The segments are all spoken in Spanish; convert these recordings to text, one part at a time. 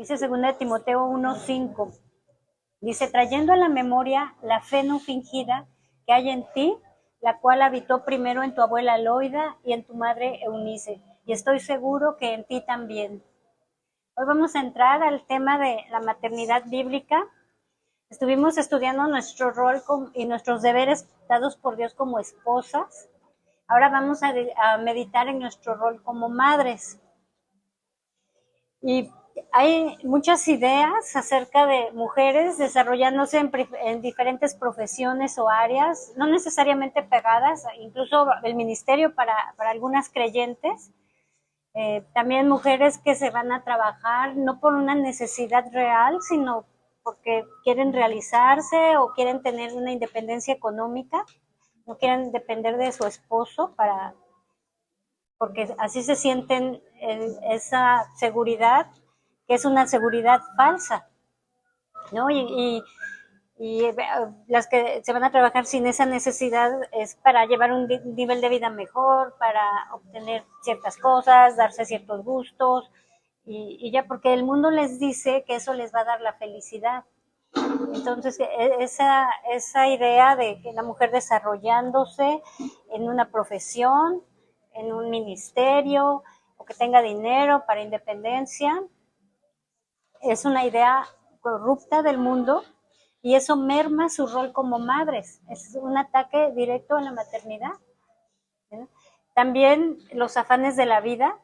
Dice 2 Timoteo 1:5. Dice, trayendo a la memoria la fe no fingida que hay en ti, la cual habitó primero en tu abuela Loida y en tu madre Eunice, y estoy seguro que en ti también. Hoy vamos a entrar al tema de la maternidad bíblica. Estuvimos estudiando nuestro rol y nuestros deberes dados por Dios como esposas. Ahora vamos a meditar en nuestro rol como madres. Y hay muchas ideas acerca de mujeres desarrollándose en diferentes profesiones o áreas, no necesariamente pegadas, incluso el ministerio para algunas creyentes. También mujeres que se van a trabajar no por una necesidad real, sino porque quieren realizarse o quieren tener una independencia económica, no quieren depender de su esposo porque así se sienten esa seguridad, que es una seguridad falsa, ¿no? Y las que se van a trabajar sin esa necesidad es para llevar un nivel de vida mejor, para obtener ciertas cosas, darse ciertos gustos, y ya porque el mundo les dice que eso les va a dar la felicidad. Entonces, esa idea de que la mujer desarrollándose en una profesión, en un ministerio, o que tenga dinero para independencia, es una idea corrupta del mundo y eso merma su rol como madres. Es un ataque directo a la maternidad, ¿sí? También los afanes de la vida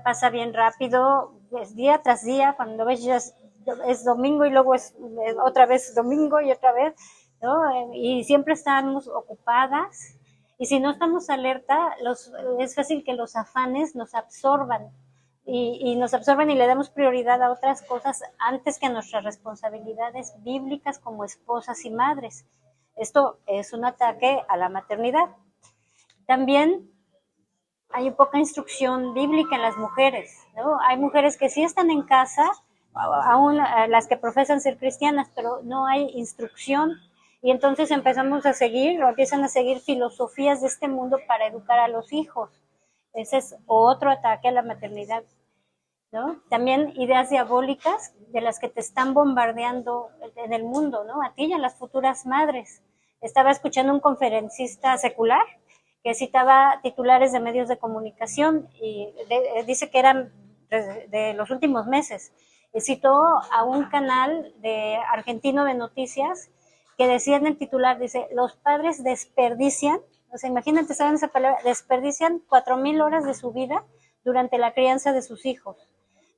pasa bien rápido, es día tras día, cuando ves ya es domingo y luego es otra vez domingo y otra vez, ¿no? Y siempre estamos ocupadas, y si no estamos alerta, es fácil que los afanes nos absorban, y nos absorben y le damos prioridad a otras cosas antes que a nuestras responsabilidades bíblicas como esposas y madres. Esto es un ataque a la maternidad. También hay poca instrucción bíblica en las mujeres, ¿no? Hay mujeres que sí están en casa, aún las que profesan ser cristianas, pero no hay instrucción, y entonces empiezan a seguir filosofías de este mundo para educar a los hijos. Ese es otro ataque a la maternidad, ¿no? También ideas diabólicas de las que te están bombardeando en el mundo, ¿no? A ti y a las futuras madres. Estaba escuchando un conferencista secular que citaba titulares de medios de comunicación y dice que eran de los últimos meses. Y citó a un canal argentino de noticias que decía en el titular, dice, los padres desperdician, o sea, imagínate, ¿saben esa palabra? Desperdician 4,000 horas de su vida durante la crianza de sus hijos,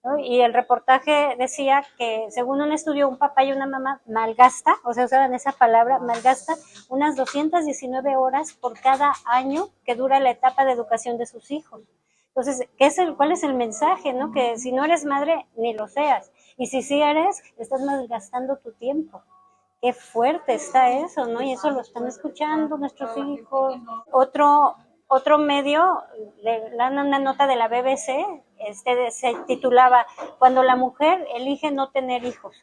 ¿no? Y el reportaje decía que, según un estudio, un papá y una mamá malgasta, o sea, usaban esa palabra, malgasta, unas 219 horas por cada año que dura la etapa de educación de sus hijos. Entonces, ¿cuál es el mensaje, no? Que si no eres madre, ni lo seas. Y si sí eres, estás malgastando tu tiempo. Qué fuerte está eso, ¿no? Y eso lo están escuchando nuestros hijos. Otro medio, le dan una nota de la BBC, se titulaba Cuando la mujer elige no tener hijos.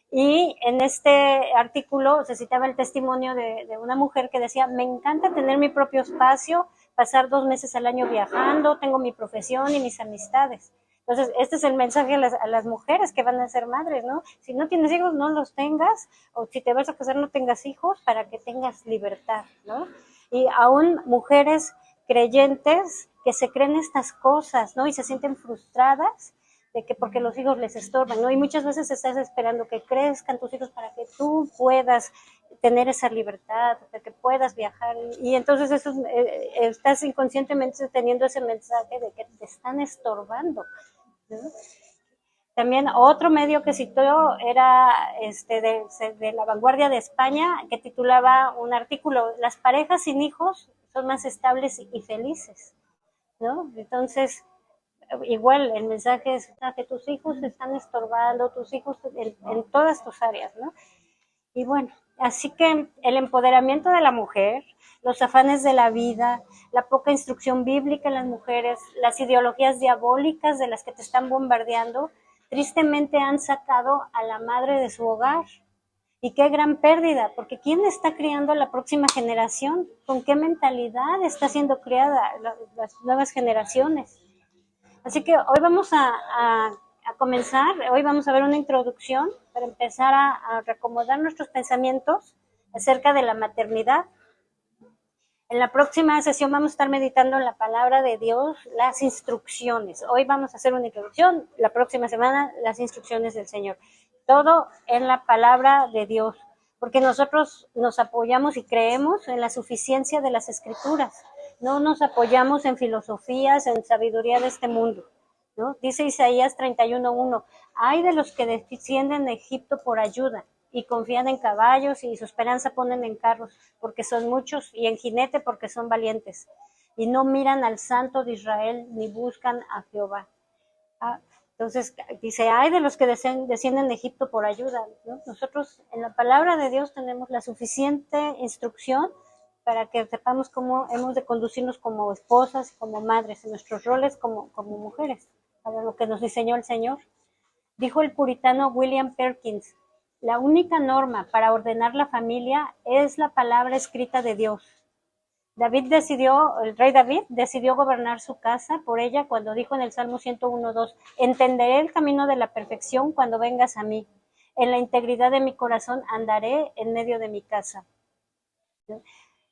Y en este artículo se citaba el testimonio de una mujer que decía, me encanta tener mi propio espacio, pasar 2 meses al año viajando, tengo mi profesión y mis amistades. Entonces, este es el mensaje a las mujeres que van a ser madres, ¿no? Si no tienes hijos, no los tengas, o si te vas a casar, no tengas hijos, para que tengas libertad, ¿no? Y aún mujeres creyentes que se creen estas cosas, ¿no? Y se sienten frustradas de que porque los hijos les estorban, ¿no? Y muchas veces estás esperando que crezcan tus hijos para que tú puedas tener esa libertad, de que puedas viajar, y entonces estás inconscientemente teniendo ese mensaje de que te están estorbando, ¿no? También otro medio que citó era de La Vanguardia de España, que titulaba un artículo, las parejas sin hijos son más estables y felices, ¿no? Entonces, igual el mensaje es que tus hijos te están estorbando, tus hijos en todas tus áreas, ¿no? Y bueno, así que el empoderamiento de la mujer, los afanes de la vida, la poca instrucción bíblica en las mujeres, las ideologías diabólicas de las que te están bombardeando, tristemente han sacado a la madre de su hogar. Y qué gran pérdida, porque ¿quién está criando a la próxima generación? ¿Con qué mentalidad está siendo criada las nuevas generaciones? Así que hoy vamos a a comenzar. Hoy vamos a ver una introducción para empezar a reacomodar nuestros pensamientos acerca de la maternidad. En la próxima sesión vamos a estar meditando en la palabra de Dios, las instrucciones. Hoy vamos a hacer una introducción, la próxima semana las instrucciones del Señor. Todo en la palabra de Dios, porque nosotros nos apoyamos y creemos en la suficiencia de las Escrituras. No nos apoyamos en filosofías, en sabiduría de este mundo, ¿no? Dice Isaías 31:1, hay de los que descienden de Egipto por ayuda y confían en caballos y su esperanza ponen en carros porque son muchos y en jinete porque son valientes y no miran al Santo de Israel ni buscan a Jehová. Entonces dice, hay de los que descienden de Egipto por ayuda, ¿no? Nosotros en la palabra de Dios tenemos la suficiente instrucción para que sepamos cómo hemos de conducirnos como esposas, como madres, en nuestros roles como mujeres, para lo que nos diseñó el Señor. Dijo el puritano William Perkins, la única norma para ordenar la familia es la palabra escrita de Dios. El rey David decidió gobernar su casa por ella cuando dijo en el Salmo 101:2, entenderé el camino de la perfección cuando vengas a mí. En la integridad de mi corazón andaré en medio de mi casa.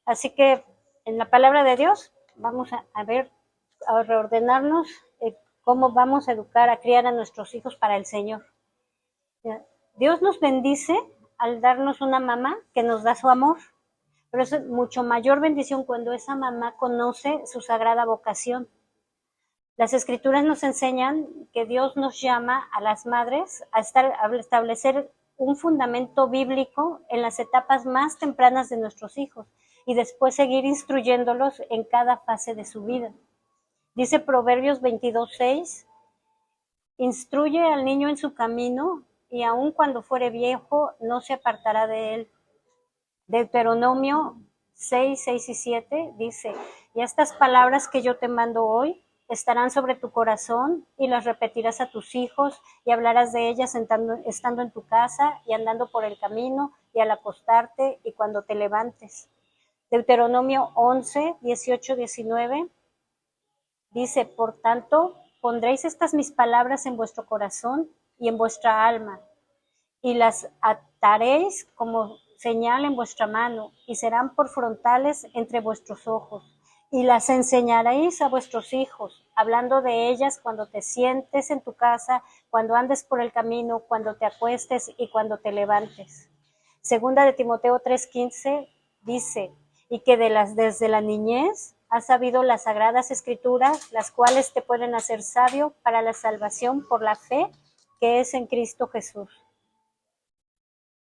Así que en la palabra de Dios vamos a ver, a reordenarnos cómo vamos a educar, a criar a nuestros hijos para el Señor. Dios nos bendice al darnos una mamá que nos da su amor, pero es mucho mayor bendición cuando esa mamá conoce su sagrada vocación. Las Escrituras nos enseñan que Dios nos llama a las madres a establecer un fundamento bíblico en las etapas más tempranas de nuestros hijos y después seguir instruyéndolos en cada fase de su vida. Dice Proverbios 22:6, instruye al niño en su camino y aun cuando fuere viejo no se apartará de él. Deuteronomio 6:6 y 7 dice, y estas palabras que yo te mando hoy estarán sobre tu corazón y las repetirás a tus hijos y hablarás de ellas estando en tu casa y andando por el camino y al acostarte y cuando te levantes. Deuteronomio 11:18, 19 dice, por tanto, pondréis estas mis palabras en vuestro corazón y en vuestra alma y las ataréis como señal en vuestra mano y serán por frontales entre vuestros ojos y las enseñaréis a vuestros hijos, hablando de ellas cuando te sientes en tu casa, cuando andes por el camino, cuando te acuestes y cuando te levantes. Segunda de Timoteo 3:15 dice, y que desde la niñez has sabido las sagradas escrituras, las cuales te pueden hacer sabio para la salvación por la fe que es en Cristo Jesús.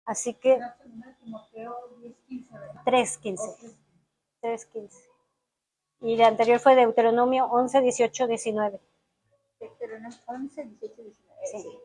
Así que 3:15. 3:15. Y la anterior fue Deuteronomio 11:18, 19. Deuteronomio 11:18, 19. Sí.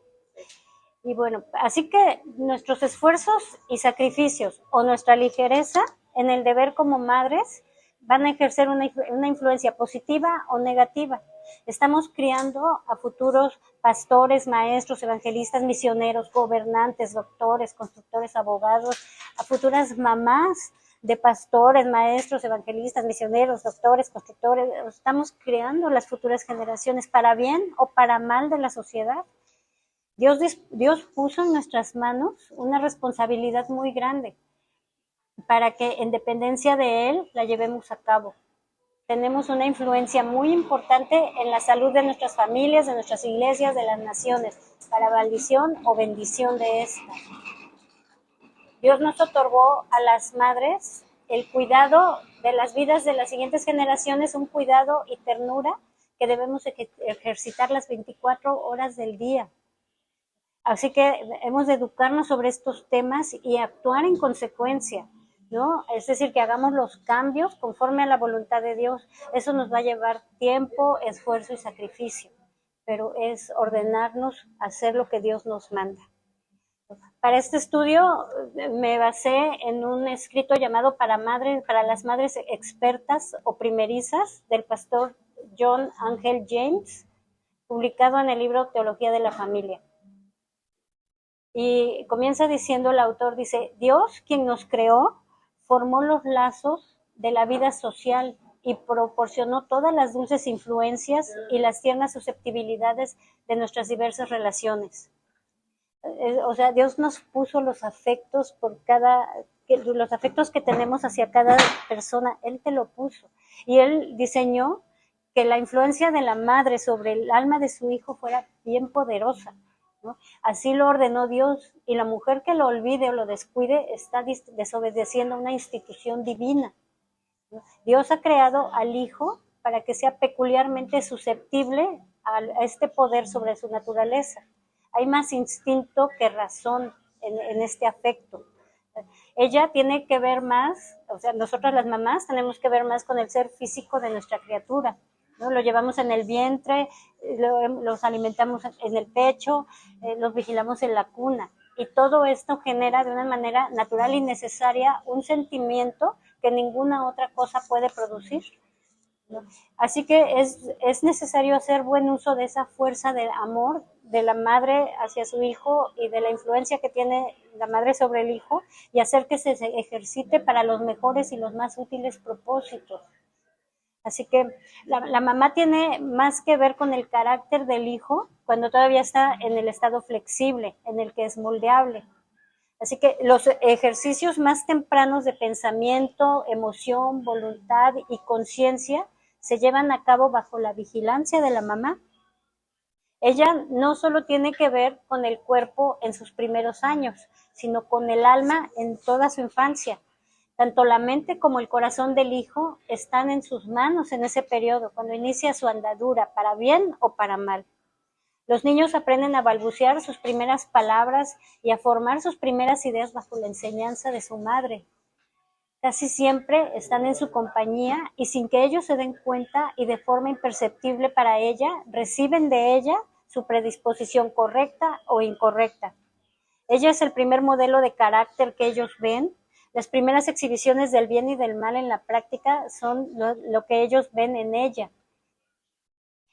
Y bueno, así que nuestros esfuerzos y sacrificios o nuestra ligereza en el deber como madres van a ejercer una influencia positiva o negativa. Estamos criando a futuros pastores, maestros, evangelistas, misioneros, gobernantes, doctores, constructores, abogados, a futuras mamás de pastores, maestros, evangelistas, misioneros, doctores, constructores. Estamos creando las futuras generaciones para bien o para mal de la sociedad. Dios puso en nuestras manos una responsabilidad muy grande para que en dependencia de Él la llevemos a cabo. Tenemos una influencia muy importante en la salud de nuestras familias, de nuestras iglesias, de las naciones, para maldición o bendición de esta. Dios nos otorgó a las madres el cuidado de las vidas de las siguientes generaciones, un cuidado y ternura que debemos ejercitar las 24 horas del día. Así que hemos de educarnos sobre estos temas y actuar en consecuencia, ¿no? Es decir, que hagamos los cambios conforme a la voluntad de Dios. Eso nos va a llevar tiempo, esfuerzo y sacrificio, pero es ordenarnos a hacer lo que Dios nos manda. Para este estudio me basé en un escrito llamado para las madres expertas o primerizas del pastor John Angel James, publicado en el libro Teología de la Familia. Y comienza diciendo el autor, dice, Dios, quien nos creó, formó los lazos de la vida social y proporcionó todas las dulces influencias y las tiernas susceptibilidades de nuestras diversas relaciones. O sea, Dios nos puso los afectos los afectos que tenemos hacia cada persona, Él te lo puso. Y Él diseñó que la influencia de la madre sobre el alma de su hijo fuera bien poderosa, ¿no? Así lo ordenó Dios, y la mujer que lo olvide o lo descuide está desobedeciendo a una institución divina, ¿no? Dios ha creado al hijo para que sea peculiarmente susceptible a este poder sobre su naturaleza. Hay más instinto que razón en este afecto. Ella tiene que ver más, o sea, nosotras las mamás tenemos que ver más con el ser físico de nuestra criatura, ¿no? Lo llevamos en el vientre, los alimentamos en el pecho, los vigilamos en la cuna, y todo esto genera de una manera natural y necesaria un sentimiento que ninguna otra cosa puede producir, ¿no? Así que es necesario hacer buen uso de esa fuerza del amor de la madre hacia su hijo y de la influencia que tiene la madre sobre el hijo, y hacer que se ejercite para los mejores y los más útiles propósitos. Así que la mamá tiene más que ver con el carácter del hijo cuando todavía está en el estado flexible, en el que es moldeable. Así que los ejercicios más tempranos de pensamiento, emoción, voluntad y conciencia se llevan a cabo bajo la vigilancia de la mamá. Ella no solo tiene que ver con el cuerpo en sus primeros años, sino con el alma en toda su infancia. Tanto la mente como el corazón del hijo están en sus manos en ese periodo, cuando inicia su andadura, para bien o para mal. Los niños aprenden a balbucear sus primeras palabras y a formar sus primeras ideas bajo la enseñanza de su madre. Casi siempre están en su compañía, y sin que ellos se den cuenta y de forma imperceptible para ella, reciben de ella su predisposición correcta o incorrecta. Ella es el primer modelo de carácter que ellos ven. Las primeras exhibiciones del bien y del mal en la práctica son lo que ellos ven en ella.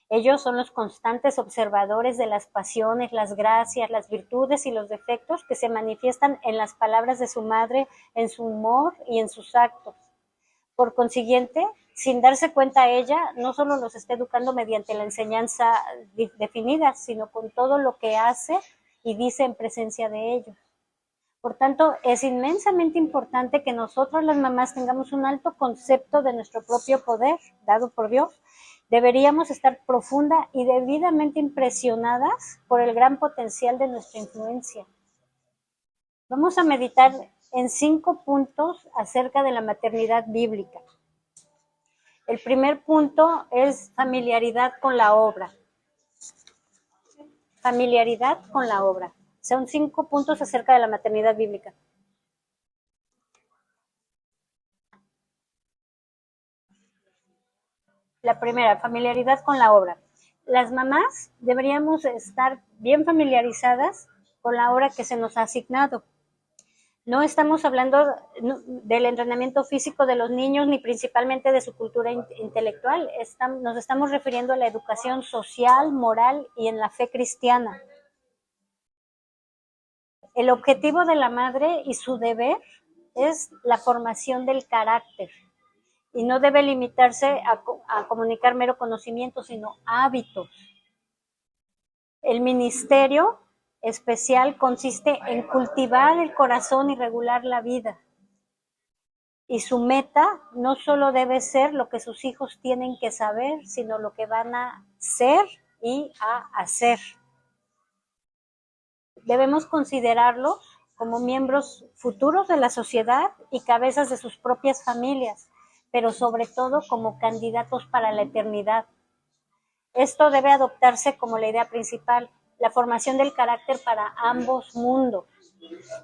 Ellos son los constantes observadores de las pasiones, las gracias, las virtudes y los defectos que se manifiestan en las palabras de su madre, en su humor y en sus actos. Por consiguiente, sin darse cuenta ella, no solo los está educando mediante la enseñanza definida, sino con todo lo que hace y dice en presencia de ellos. Por tanto, es inmensamente importante que nosotros las mamás tengamos un alto concepto de nuestro propio poder, dado por Dios. Deberíamos estar profunda y debidamente impresionadas por el gran potencial de nuestra influencia. Vamos a meditar en 5 puntos acerca de la maternidad bíblica. El primer punto es familiaridad con la obra. Familiaridad con la obra. Son 5 puntos acerca de la maternidad bíblica. La primera, familiaridad con la obra. Las mamás deberíamos estar bien familiarizadas con la obra que se nos ha asignado. No estamos hablando del entrenamiento físico de los niños, ni principalmente de su cultura intelectual. Nos estamos refiriendo a la educación social, moral y en la fe cristiana. El objetivo de la madre y su deber es la formación del carácter, y no debe limitarse a comunicar mero conocimiento, sino hábitos. El ministerio especial consiste en cultivar el corazón y regular la vida. Y su meta no solo debe ser lo que sus hijos tienen que saber, sino lo que van a ser y a hacer. Debemos considerarlos como miembros futuros de la sociedad y cabezas de sus propias familias, pero sobre todo como candidatos para la eternidad. Esto debe adoptarse como la idea principal, la formación del carácter para ambos mundos.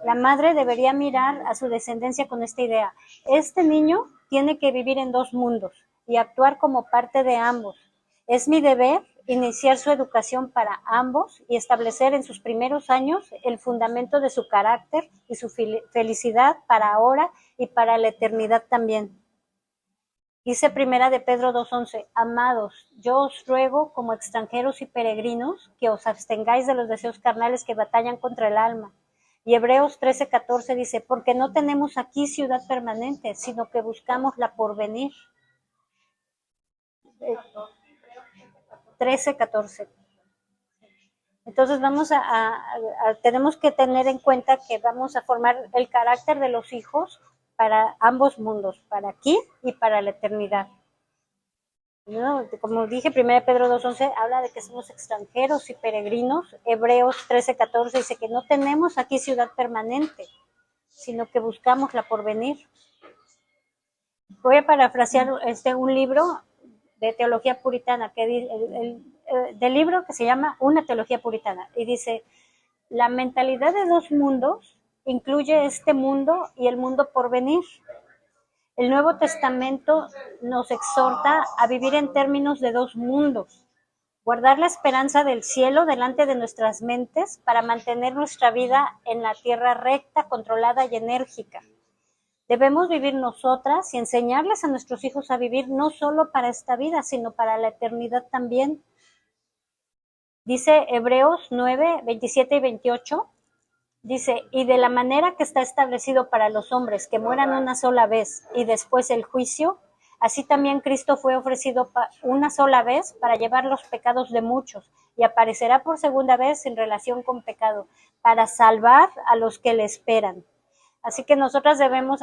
La madre debería mirar a su descendencia con esta idea: este niño tiene que vivir en 2 mundos y actuar como parte de ambos. Es mi deber iniciar su educación para ambos y establecer en sus primeros años el fundamento de su carácter y su felicidad para ahora y para la eternidad también. Dice Primera de Pedro 2:11, amados, yo os ruego como extranjeros y peregrinos que os abstengáis de los deseos carnales que batallan contra el alma. Y Hebreos 13:14 dice, porque no tenemos aquí ciudad permanente, sino que buscamos la porvenir. 13, 14. Entonces tenemos que tener en cuenta que vamos a formar el carácter de los hijos para ambos mundos, para aquí y para la eternidad. ¿No? Como dije, 1 Pedro 2:11 habla de que somos extranjeros y peregrinos. Hebreos 13:14 dice que no tenemos aquí ciudad permanente, sino que buscamos la porvenir. Voy a parafrasear un libro de teología puritana, del libro que se llama Una teología puritana, y dice: la mentalidad de dos mundos incluye este mundo y el mundo por venir. El Nuevo Testamento nos exhorta a vivir en términos de dos mundos, guardar la esperanza del cielo delante de nuestras mentes para mantener nuestra vida en la tierra recta, controlada y enérgica. Debemos vivir nosotras y enseñarles a nuestros hijos a vivir no solo para esta vida, sino para la eternidad también. Dice Hebreos 9, 27 y 28, dice: y de la manera que está establecido para los hombres que mueran una sola vez y después el juicio, así también Cristo fue ofrecido una sola vez para llevar los pecados de muchos y aparecerá por segunda vez en relación con pecado, para salvar a los que le esperan. Así que nosotras debemos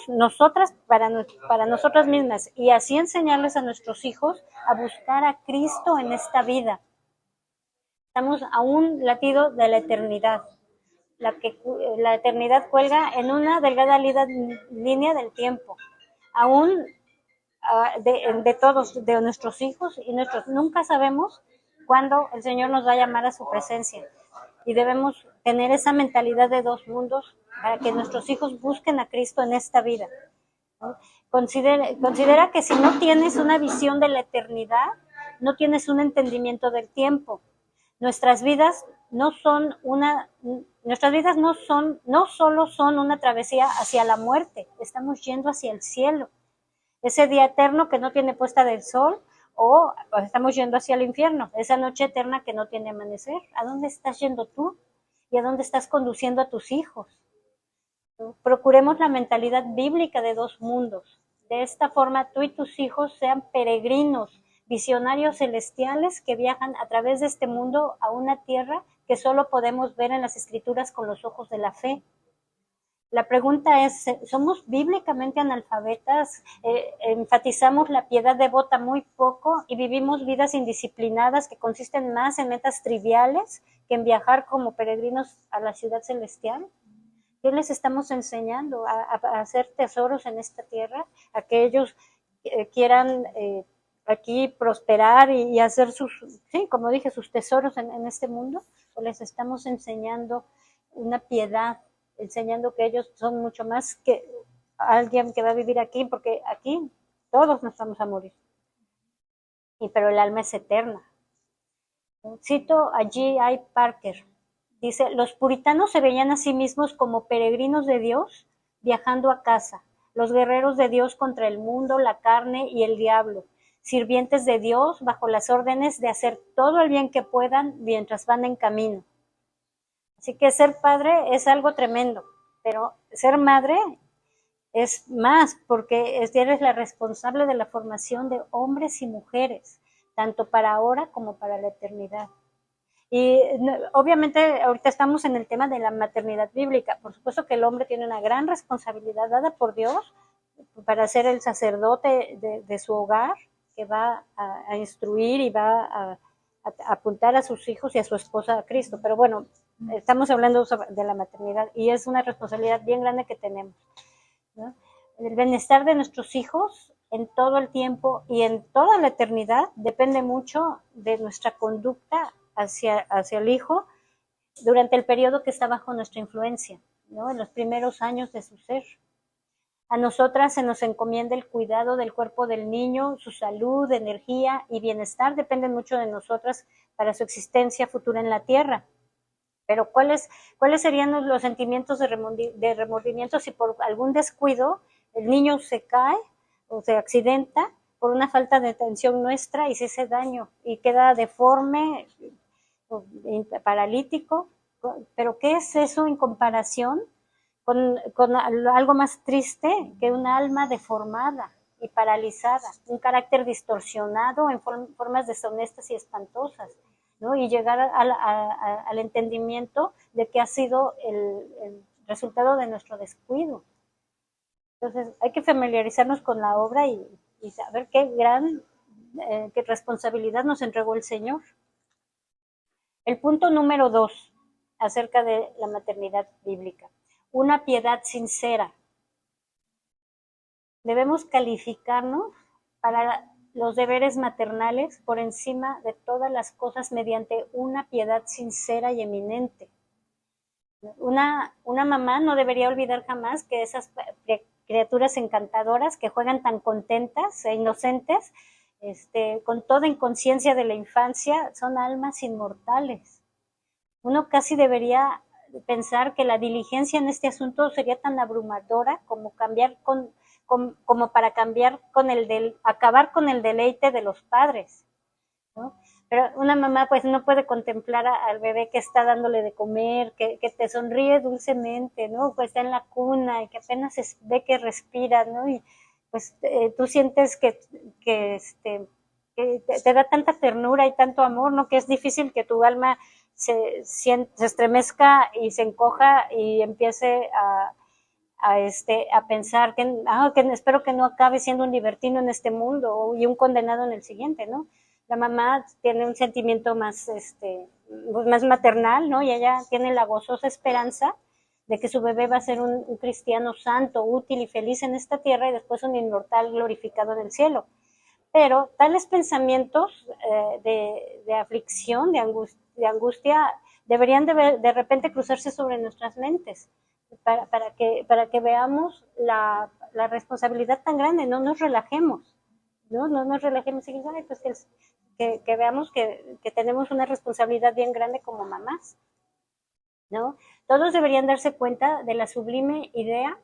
nosotras para nosotras mismas y así enseñarles a nuestros hijos a buscar a Cristo en esta vida. Estamos a un latido de la eternidad. La eternidad cuelga en una delgada línea del tiempo. Aún de todos, de nuestros hijos y nuestros, nunca sabemos cuándo el Señor nos va a llamar a su presencia. Y debemos tener esa mentalidad de dos mundos para que nuestros hijos busquen a Cristo en esta vida, ¿no? Considera que si no tienes una visión de la eternidad, no tienes un entendimiento del tiempo. Nuestras vidas no solo son una travesía hacia la muerte, estamos yendo hacia el cielo. Ese día eterno que no tiene puesta del sol, o estamos yendo hacia el infierno, esa noche eterna que no tiene amanecer. ¿A dónde estás yendo tú? ¿Y a dónde estás conduciendo a tus hijos? Procuremos la mentalidad bíblica de dos mundos. De esta forma, tú y tus hijos sean peregrinos, visionarios celestiales que viajan a través de este mundo a una tierra que solo podemos ver en las Escrituras con los ojos de la fe. La pregunta es, ¿somos bíblicamente analfabetas? Enfatizamos la piedad devota muy poco y vivimos vidas indisciplinadas que consisten más en metas triviales que en viajar como peregrinos a la ciudad celestial. ¿Qué les estamos enseñando? ¿A hacer tesoros en esta tierra? ¿A que ellos quieran aquí prosperar y hacer como dije, sus tesoros en este mundo? ¿O les estamos enseñando una piedad, enseñando que ellos son mucho más que alguien que va a vivir aquí, porque aquí todos nos vamos a morir, pero el alma es eterna? Cito a G.I. Parker, dice: los puritanos se veían a sí mismos como peregrinos de Dios viajando a casa, los guerreros de Dios contra el mundo, la carne y el diablo, sirvientes de Dios bajo las órdenes de hacer todo el bien que puedan mientras van en camino. Así que ser padre es algo tremendo, pero ser madre es más, porque eres la responsable de la formación de hombres y mujeres, tanto para ahora como para la eternidad. Y obviamente ahorita estamos en el tema de la maternidad bíblica. Por supuesto que el hombre tiene una gran responsabilidad dada por Dios para ser el sacerdote de su hogar, que va a instruir y va a apuntar a sus hijos y a su esposa a Cristo. Pero bueno, estamos hablando de la maternidad y es una responsabilidad bien grande que tenemos, ¿no? El bienestar de nuestros hijos en todo el tiempo y en toda la eternidad depende mucho de nuestra conducta hacia el hijo durante el periodo que está bajo nuestra influencia, ¿no? En los primeros años de su ser. A nosotras se nos encomienda el cuidado del cuerpo del niño, su salud, energía y bienestar dependen mucho de nosotras para su existencia futura en la tierra. Pero ¿cuáles serían los sentimientos de remordimiento si por algún descuido el niño se cae o se accidenta por una falta de atención nuestra y se hace daño y queda deforme, paralítico? ¿Pero qué es eso en comparación con algo más triste que un alma deformada? y paralizada, un carácter distorsionado en formas deshonestas y espantosas, ¿no? Y llegar al entendimiento de que ha sido el resultado de nuestro descuido. Entonces, hay que familiarizarnos con la obra y saber qué gran qué responsabilidad nos entregó el Señor. El punto número 2, acerca de la maternidad bíblica. Una piedad sincera. Debemos calificarnos para los deberes maternales por encima de todas las cosas mediante una piedad sincera y eminente. Una mamá no debería olvidar jamás que esas criaturas encantadoras que juegan tan contentas e inocentes, con toda inconsciencia de la infancia, son almas inmortales. Uno casi debería pensar que la diligencia en este asunto sería tan abrumadora como para acabar con el deleite de los padres, ¿no? Pero una mamá pues no puede contemplar al bebé que está dándole de comer, que te sonríe dulcemente, ¿no? Pues está en la cuna y que apenas ve que respira, ¿no? Y pues tú sientes que te da tanta ternura y tanto amor, ¿no? Que es difícil que tu alma se estremezca y se encoja y empiece a pensar que espero que no acabe siendo un libertino en este mundo y un condenado en el siguiente, ¿no? La mamá tiene un sentimiento más maternal, ¿no? Y ella tiene la gozosa esperanza de que su bebé va a ser un cristiano santo, útil y feliz en esta tierra y después un inmortal glorificado en el cielo. Pero tales pensamientos de aflicción, de angustia, deberían de repente cruzarse sobre nuestras mentes para que veamos la responsabilidad tan grande, no nos relajemos, no nos relajemos y pues que veamos que tenemos una responsabilidad bien grande como mamás, ¿no? Todos deberían darse cuenta de la sublime idea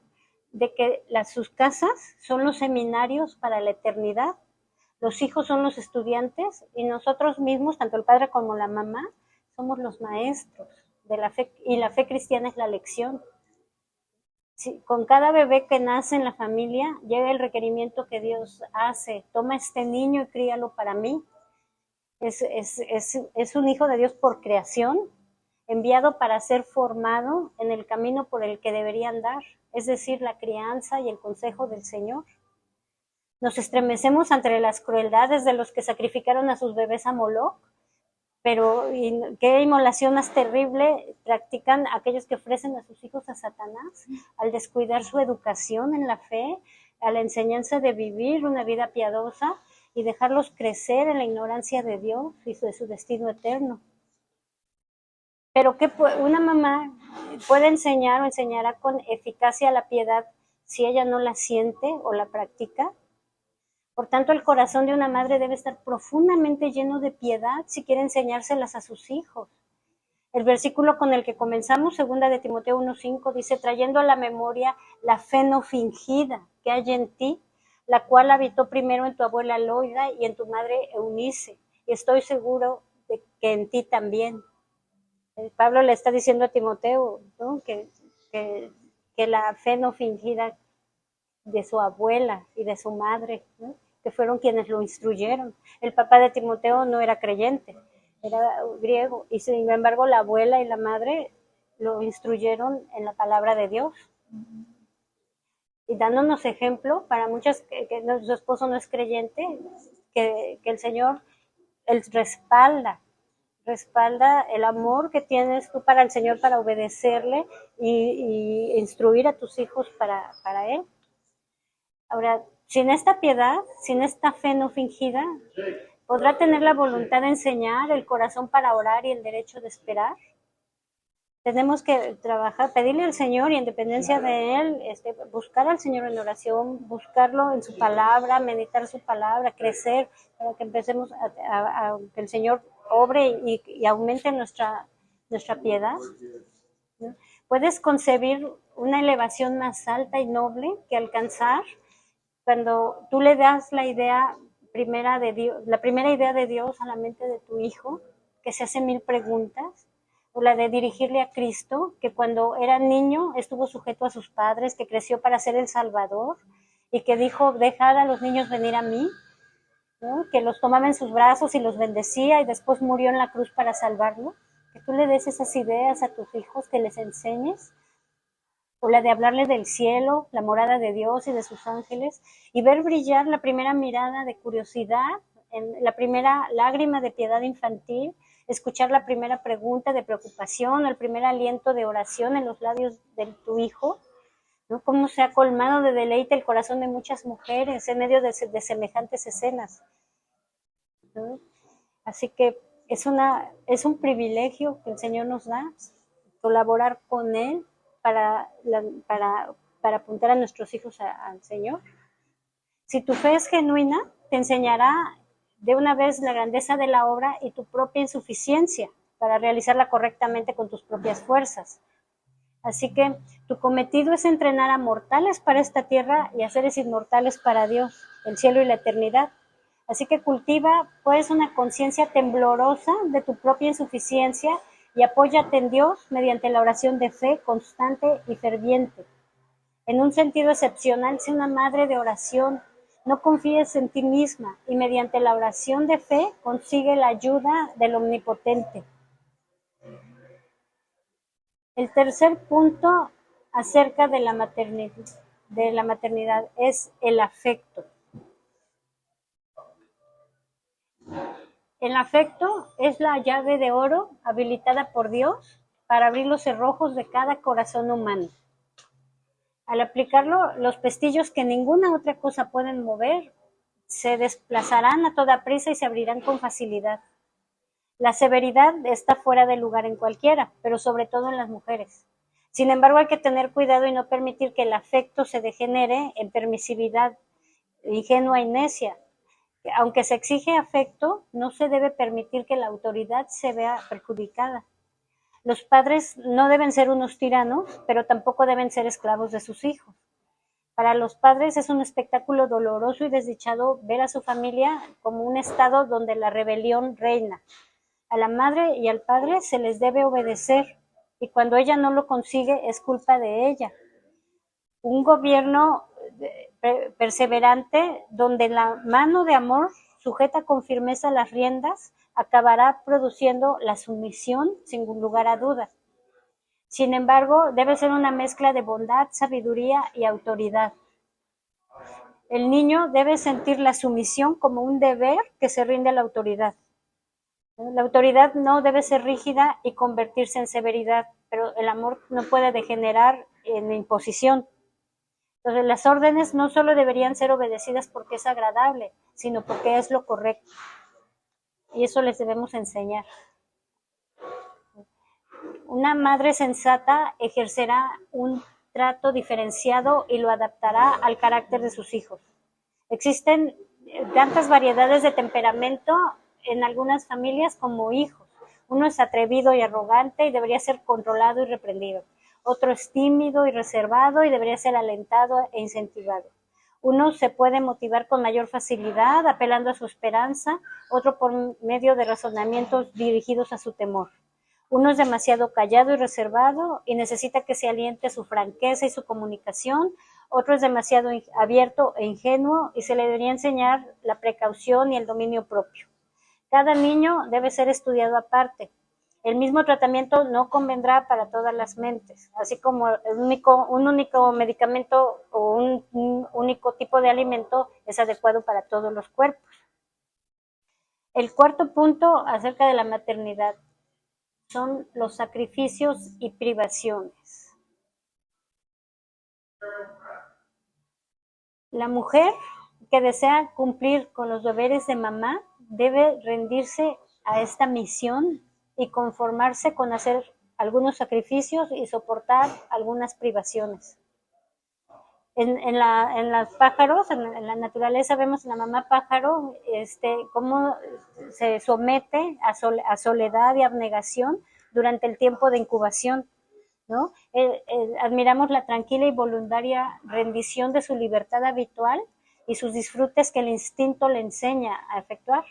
de que sus casas son los seminarios para la eternidad, los hijos son los estudiantes y nosotros mismos, tanto el padre como la mamá, somos los maestros de la fe, y la fe cristiana es la lección. Sí, con cada bebé que nace en la familia llega el requerimiento que Dios hace: toma este niño y críalo para mí. Es un hijo de Dios por creación, enviado para ser formado en el camino por el que debería andar, es decir, la crianza y el consejo del Señor. Nos estremecemos ante las crueldades de los que sacrificaron a sus bebés a Moloch, pero qué inmolación más terrible practican aquellos que ofrecen a sus hijos a Satanás al descuidar su educación en la fe, a la enseñanza de vivir una vida piadosa y dejarlos crecer en la ignorancia de Dios y de su destino eterno. Pero ¿qué una mamá puede enseñar o enseñará con eficacia la piedad si ella no la siente o la practica? Por tanto, el corazón de una madre debe estar profundamente lleno de piedad si quiere enseñárselas a sus hijos. El versículo con el que comenzamos, 2 de Timoteo 1:5, dice: trayendo a la memoria la fe no fingida que hay en ti, la cual habitó primero en tu abuela Loida y en tu madre Eunice, y estoy seguro de que en ti también. Pablo le está diciendo a Timoteo, ¿no? que la fe no fingida de su abuela y de su madre, ¿no? Que fueron quienes lo instruyeron. El papá de Timoteo no era creyente, era griego, y sin embargo la abuela y la madre lo instruyeron en la palabra de Dios. Y dándonos ejemplo para muchas que su esposo no es creyente, que el Señor él respalda el amor que tienes tú para el Señor, para obedecerle y instruir a tus hijos para Él. Ahora, sin esta piedad, sin esta fe no fingida, ¿podrá tener la voluntad de enseñar, el corazón para orar y el derecho de esperar? Tenemos que trabajar, pedirle al Señor y en dependencia de Él, buscar al Señor en oración, buscarlo en su palabra, meditar su palabra, crecer, para que empecemos a que el Señor obre y aumente nuestra piedad, ¿no? Puedes concebir una elevación más alta y noble que alcanzar cuando tú le das la primera idea de Dios a la mente de tu hijo, que se hace 1000 preguntas, o la de dirigirle a Cristo, que cuando era niño estuvo sujeto a sus padres, que creció para ser el Salvador, y que dijo, dejad a los niños venir a mí, ¿no? Que los tomaba en sus brazos y los bendecía y después murió en la cruz para salvarlos. Que tú le des esas ideas a tus hijos, que les enseñes, o la de hablarle del cielo, la morada de Dios y de sus ángeles, y ver brillar la primera mirada de curiosidad, la primera lágrima de piedad infantil, escuchar la primera pregunta de preocupación, el primer aliento de oración en los labios de tu hijo, ¿no? Cómo se ha colmado de deleite el corazón de muchas mujeres en medio de semejantes escenas, ¿no? Así que es un privilegio que el Señor nos da, colaborar con Él para apuntar a nuestros hijos al Señor. Si tu fe es genuina, te enseñará de una vez la grandeza de la obra y tu propia insuficiencia para realizarla correctamente con tus propias fuerzas. Así que tu cometido es entrenar a mortales para esta tierra y a seres inmortales para Dios, el cielo y la eternidad. Así que cultiva pues una conciencia temblorosa de tu propia insuficiencia y apóyate en Dios mediante la oración de fe constante y ferviente. En un sentido excepcional, sé una madre de oración. No confíes en ti misma y mediante la oración de fe consigue la ayuda del Omnipotente. El tercer punto acerca de la maternidad es el afecto. El afecto es la llave de oro habilitada por Dios para abrir los cerrojos de cada corazón humano. Al aplicarlo, los pestillos que ninguna otra cosa pueden mover se desplazarán a toda prisa y se abrirán con facilidad. La severidad está fuera de lugar en cualquiera, pero sobre todo en las mujeres. Sin embargo, hay que tener cuidado y no permitir que el afecto se degenere en permisividad ingenua y necia. Aunque se exige afecto, no se debe permitir que la autoridad se vea perjudicada. Los padres no deben ser unos tiranos, pero tampoco deben ser esclavos de sus hijos. Para los padres es un espectáculo doloroso y desdichado ver a su familia como un estado donde la rebelión reina. A la madre y al padre se les debe obedecer, y cuando ella no lo consigue es culpa de ella. Un gobierno perseverante, donde la mano de amor sujeta con firmeza las riendas, acabará produciendo la sumisión sin lugar a duda. Sin embargo, debe ser una mezcla de bondad, sabiduría y autoridad. El niño debe sentir la sumisión como un deber que se rinde a la autoridad. La autoridad no debe ser rígida y convertirse en severidad, pero el amor no puede degenerar en imposición. Entonces, las órdenes no solo deberían ser obedecidas porque es agradable, sino porque es lo correcto. Y eso les debemos enseñar. Una madre sensata ejercerá un trato diferenciado y lo adaptará al carácter de sus hijos. Existen tantas variedades de temperamento en algunas familias como hijos. Uno es atrevido y arrogante y debería ser controlado y reprendido. Otro es tímido y reservado y debería ser alentado e incentivado. Uno se puede motivar con mayor facilidad apelando a su esperanza, otro por medio de razonamientos dirigidos a su temor. Uno es demasiado callado y reservado y necesita que se aliente su franqueza y su comunicación. Otro es demasiado abierto e ingenuo y se le debería enseñar la precaución y el dominio propio. Cada niño debe ser estudiado aparte. El mismo tratamiento no convendrá para todas las mentes, así como un único medicamento o un único tipo de alimento es adecuado para todos los cuerpos. El cuarto punto acerca de la maternidad son los sacrificios y privaciones. La mujer que desea cumplir con los deberes de mamá debe rendirse a esta misión y conformarse con hacer algunos sacrificios y soportar algunas privaciones. En los pájaros, en la naturaleza, vemos a la mamá pájaro cómo se somete a soledad y abnegación durante el tiempo de incubación, ¿no? Admiramos la tranquila y voluntaria rendición de su libertad habitual y sus disfrutes que el instinto le enseña a efectuar.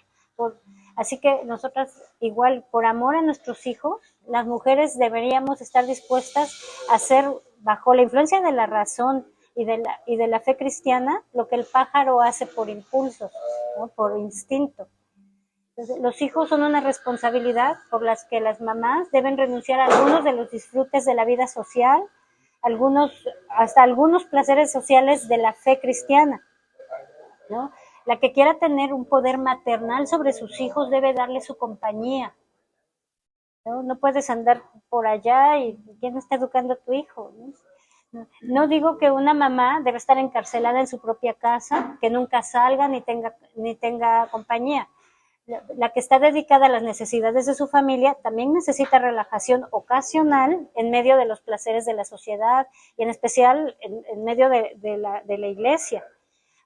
Así que nosotras, igual, por amor a nuestros hijos, las mujeres deberíamos estar dispuestas a ser, bajo la influencia de la razón, y de la fe cristiana, lo que el pájaro hace por impulso, ¿no? Por instinto. Entonces, los hijos son una responsabilidad por las que las mamás deben renunciar a algunos de los disfrutes de la vida social, hasta algunos placeres sociales de la fe cristiana, ¿no? La que quiera tener un poder maternal sobre sus hijos debe darle su compañía, ¿no? No puedes andar por allá y ¿quién está educando a tu hijo? No digo que una mamá debe estar encarcelada en su propia casa, que nunca salga ni tenga compañía. La que está dedicada a las necesidades de su familia también necesita relajación ocasional en medio de los placeres de la sociedad y en especial en medio de la iglesia.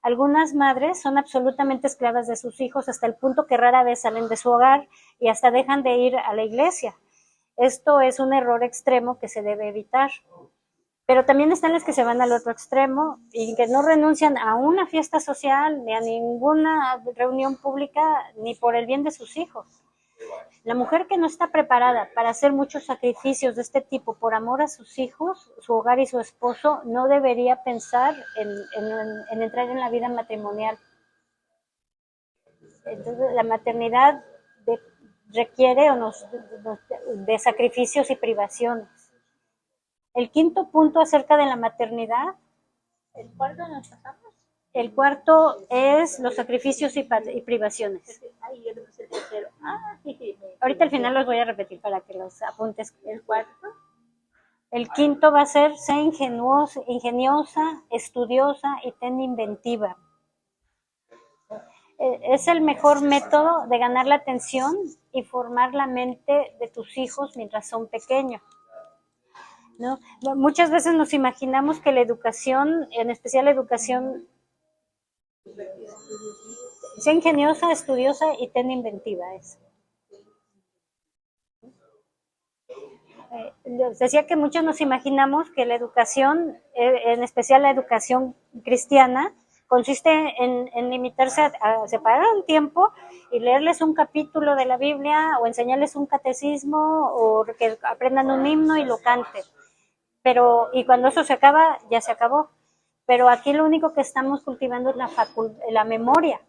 Algunas madres son absolutamente esclavas de sus hijos hasta el punto que rara vez salen de su hogar y hasta dejan de ir a la iglesia. Esto es un error extremo que se debe evitar. Pero también están las que se van al otro extremo y que no renuncian a una fiesta social, ni a ninguna reunión pública, ni por el bien de sus hijos. La mujer que no está preparada para hacer muchos sacrificios de este tipo por amor a sus hijos, su hogar y su esposo, no debería pensar en entrar en la vida matrimonial. Entonces, la maternidad requiere de sacrificios y privaciones. El quinto punto acerca de la maternidad. ¿El cuarto nos pasamos? El cuarto es los sacrificios y privaciones. Ay, yo no sé el tercero. Ahorita al final los voy a repetir para que los apuntes. ¿El cuarto? El quinto va a ser ingeniosa, estudiosa y ten inventiva. Es el mejor método de ganar la atención y formar la mente de tus hijos mientras son pequeños, ¿no? Muchas veces nos imaginamos que la educación, en especial la educación, sea ingeniosa, estudiosa y ten inventiva. Les decía que muchos nos imaginamos que la educación, en especial la educación cristiana, consiste en limitarse a separar un tiempo y leerles un capítulo de la Biblia o enseñarles un catecismo o que aprendan un himno y lo canten. Y cuando eso se acaba, ya se acabó. Pero aquí lo único que estamos cultivando es la memoria,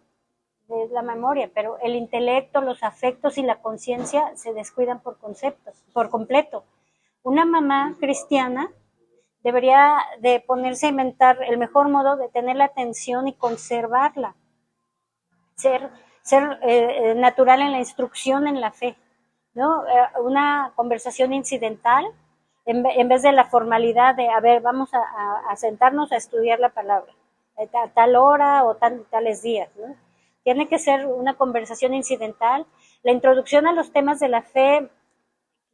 pero el intelecto, los afectos y la conciencia se descuidan por completo. Una mamá cristiana debería de ponerse a inventar el mejor modo de tener la atención y conservarla. Ser natural en la instrucción en la fe, ¿no? Una conversación incidental en vez de la formalidad de, a ver, vamos a sentarnos a estudiar la palabra a tal hora o tales días, ¿no? Tiene que ser una conversación incidental. La introducción a los temas de la fe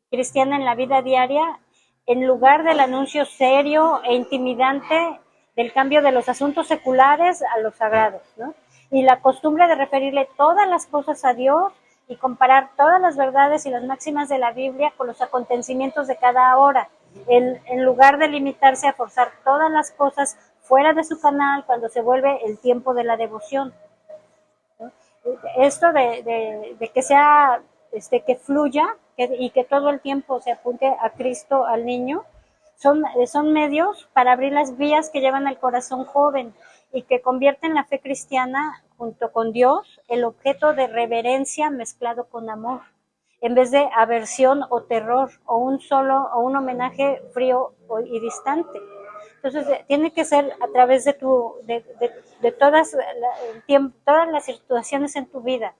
cristiana en la vida diaria, en lugar del anuncio serio e intimidante del cambio de los asuntos seculares a los sagrados, ¿no? Y la costumbre de referirle todas las cosas a Dios y comparar todas las verdades y las máximas de la Biblia con los acontecimientos de cada hora, en lugar de limitarse a forzar todas las cosas fuera de su canal cuando se vuelve el tiempo de la devoción, ¿no? Esto de que sea, que fluya y que todo el tiempo se apunte a Cristo, al niño, son medios para abrir las vías que llevan al corazón joven y que convierten la fe cristiana junto con Dios el objeto de reverencia mezclado con amor, en vez de aversión o terror o un homenaje frío y distante. Entonces tiene que ser a través de todas las situaciones en tu vida,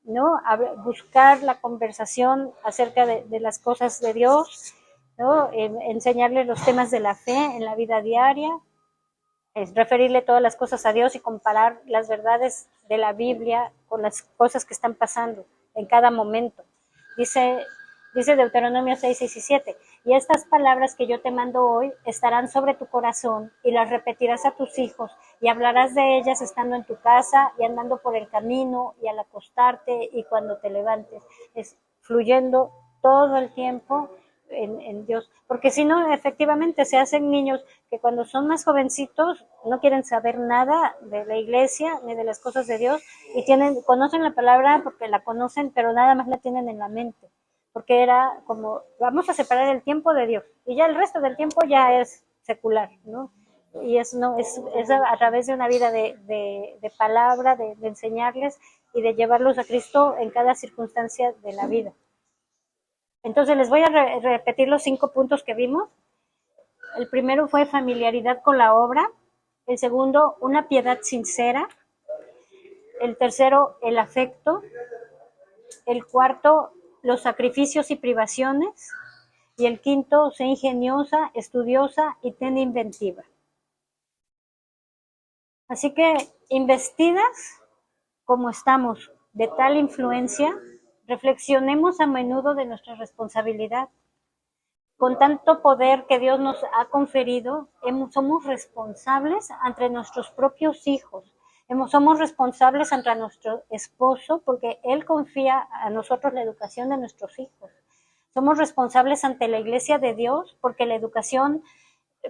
¿no? Buscar la conversación acerca de las cosas de Dios, ¿no? Enseñarle los temas de la fe en la vida diaria, referirle todas las cosas a Dios y comparar las verdades de la Biblia con las cosas que están pasando en cada momento. Dice Deuteronomio 6, 6 y 7, y estas palabras que yo te mando hoy estarán sobre tu corazón y las repetirás a tus hijos y hablarás de ellas estando en tu casa y andando por el camino y al acostarte y cuando te levantes. Es fluyendo todo el tiempo en Dios, porque si no, efectivamente se hacen niños que cuando son más jovencitos no quieren saber nada de la iglesia ni de las cosas de Dios y conocen la palabra porque la conocen, pero nada más la tienen en la mente, porque era como, vamos a separar el tiempo de Dios y ya el resto del tiempo ya es secular, ¿no? y es, no, es a través de una vida de palabra, de enseñarles y de llevarlos a Cristo en cada circunstancia de la vida. Entonces les voy a repetir los 5 puntos que vimos. El primero fue familiaridad con la obra. El segundo, una piedad sincera. El tercero, el afecto. El cuarto, los sacrificios y privaciones. Y el quinto, sé ingeniosa, estudiosa y ten inventiva. Así que, investidas como estamos de tal influencia, reflexionemos a menudo de nuestra responsabilidad. Con tanto poder que Dios nos ha conferido, somos responsables ante nuestros propios hijos. Somos responsables ante nuestro esposo porque Él confía a nosotros la educación de nuestros hijos. Somos responsables ante la Iglesia de Dios porque la educación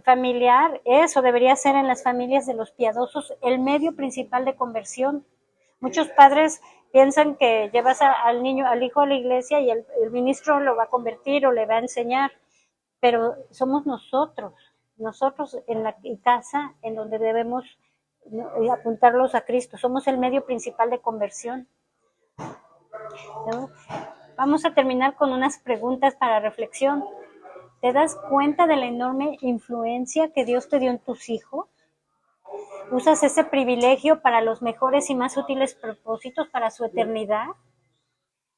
familiar es o debería ser en las familias de los piadosos el medio principal de conversión. Muchos padres piensan que llevas al niño, al hijo a la iglesia y el ministro lo va a convertir o le va a enseñar, pero somos nosotros en la casa en donde debemos apuntarlos a Cristo. Somos el medio principal de conversión, ¿no? Vamos a terminar con unas preguntas para reflexión. ¿Te das cuenta de la enorme influencia que Dios te dio en tus hijos? ¿Usas ese privilegio para los mejores y más útiles propósitos para su eternidad?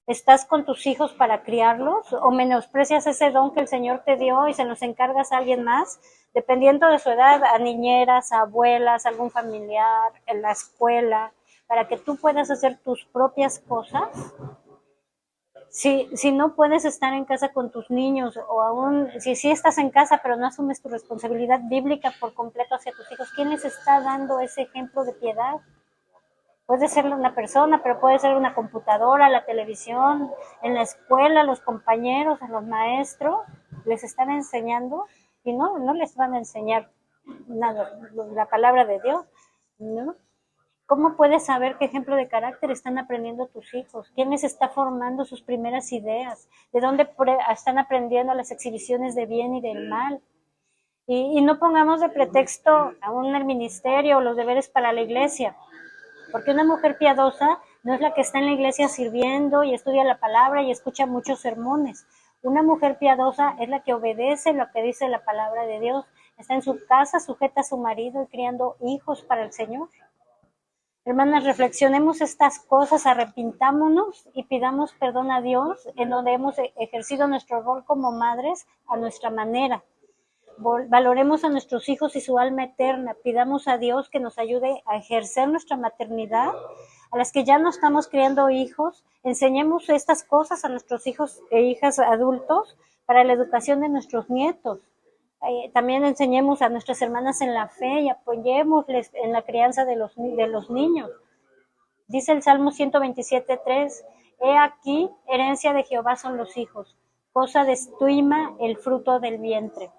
¿Estás con tus hijos para criarlos o menosprecias ese don que el Señor te dio y se los encargas a alguien más? Dependiendo de su edad, a niñeras, a abuelas, a algún familiar, en la escuela, para que tú puedas hacer tus propias cosas. Si no puedes estar en casa con tus niños o aún si sí estás en casa pero no asumes tu responsabilidad bíblica por completo hacia tus hijos, ¿quién les está dando ese ejemplo de piedad? Puede ser una persona, pero puede ser una computadora, la televisión, en la escuela, los compañeros, los maestros, les están enseñando y no les van a enseñar nada, la palabra de Dios, ¿no? ¿Cómo puedes saber qué ejemplo de carácter están aprendiendo tus hijos? ¿Quién les está formando sus primeras ideas? ¿De dónde están aprendiendo las exhibiciones de bien y del mal? Y no pongamos de pretexto aún el ministerio o los deberes para la iglesia, porque una mujer piadosa no es la que está en la iglesia sirviendo y estudia la palabra y escucha muchos sermones. Una mujer piadosa es la que obedece lo que dice la palabra de Dios, está en su casa, sujeta a su marido y criando hijos para el Señor. Hermanas, reflexionemos estas cosas, arrepintámonos y pidamos perdón a Dios en donde hemos ejercido nuestro rol como madres a nuestra manera. Valoremos a nuestros hijos y su alma eterna. Pidamos a Dios que nos ayude a ejercer nuestra maternidad. A las que ya no estamos criando hijos, enseñemos estas cosas a nuestros hijos e hijas adultos para la educación de nuestros nietos. También enseñemos a nuestras hermanas en la fe y apoyémosles en la crianza de los niños. Dice el Salmo 127:3, he aquí, herencia de Jehová son los hijos, cosa de estima el fruto del vientre.